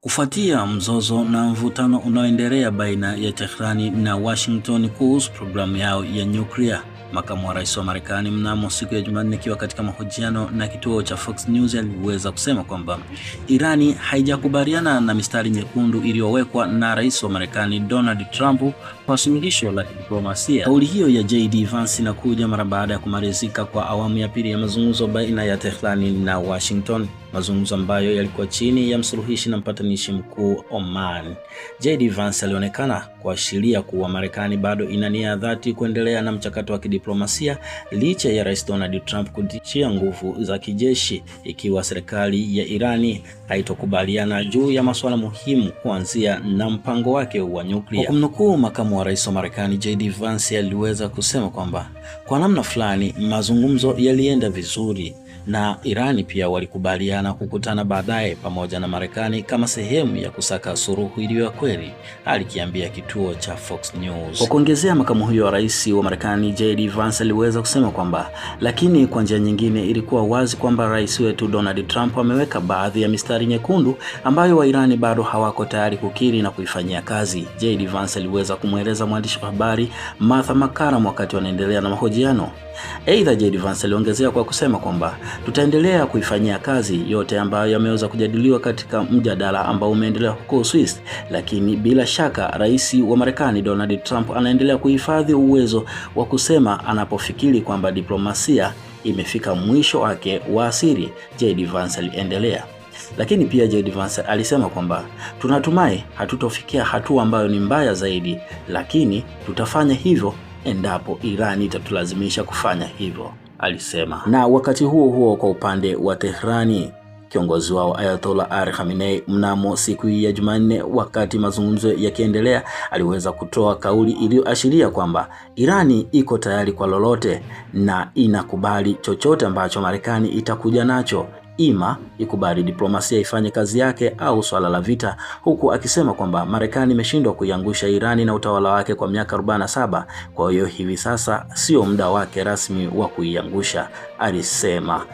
Kufuatia mzozo na mvutano unaoendelea baina ya Tehrani na Washington kuhusu programu yao ya nyuklia, makamu wa rais wa Marekani mnamo siku ya Jumanne akiwa katika mahojiano na kituo cha Fox News aliweza kusema kwamba Irani haijakubaliana na mistari nyekundu iliyowekwa na rais wa Marekani Donald Trump kwa suluhisho la diplomasia. Kauli hiyo ya JD Vance inakuja mara baada ya kumalizika kwa awamu ya pili ya mazungumzo baina ya Tehrani na Washington, mazungumzo ambayo yalikuwa chini ya msuluhishi na mpatanishi mkuu Oman. JD Vance alionekana kuashiria kuwa Marekani bado ina nia dhati kuendelea na mchakato wa kidiplomasia licha ya Rais Donald Trump kutishia nguvu za kijeshi ikiwa serikali ya Irani haitokubaliana juu ya masuala muhimu kuanzia na mpango wake wa nyuklia. Kwa kumnukuu makamu wa rais wa Marekani, JD Vance aliweza kusema kwamba kwa namna fulani mazungumzo yalienda vizuri na Irani pia walikubaliana kukutana baadaye pamoja na Marekani kama sehemu ya kusaka suluhu iliyo ya kweli, alikiambia kituo cha Fox News. Kwa kuongezea, makamu huyo wa rais wa Marekani JD Vance aliweza kusema kwamba lakini kwa njia nyingine ilikuwa wazi kwamba rais wetu Donald Trump ameweka baadhi ya mistari nyekundu ambayo wa Irani bado hawako tayari kukiri na kuifanyia kazi. JD Vance aliweza kumweleza mwandishi wa habari Martha McCallum wakati wanaendelea na mahojiano. Aidha, JD Vance aliongezea kwa kusema kwamba tutaendelea kuifanyia kazi yote ambayo yameweza kujadiliwa katika mjadala ambao umeendelea huko Swiss, lakini bila shaka rais wa Marekani Donald Trump anaendelea kuhifadhi uwezo wa kusema anapofikiri kwamba diplomasia imefika mwisho wake wa asiri, JD Vance aliendelea. Lakini pia JD Vance alisema kwamba tunatumai hatutofikia hatua ambayo ni mbaya zaidi, lakini tutafanya hivyo endapo Irani itatulazimisha kufanya hivyo, alisema. Na wakati huo huo, kwa upande wa Tehrani, kiongozi wao Ayatollah Ali Khamenei mnamo siku ya Jumanne, wakati mazungumzo yakiendelea, aliweza kutoa kauli iliyoashiria kwamba Irani iko tayari kwa lolote na inakubali chochote ambacho Marekani itakuja nacho, ima ikubali diplomasia ifanye kazi yake au swala la vita, huku akisema kwamba Marekani imeshindwa kuiangusha Irani na utawala wake kwa miaka 47, kwa hiyo hivi sasa sio muda wake rasmi wa kuiangusha, alisema.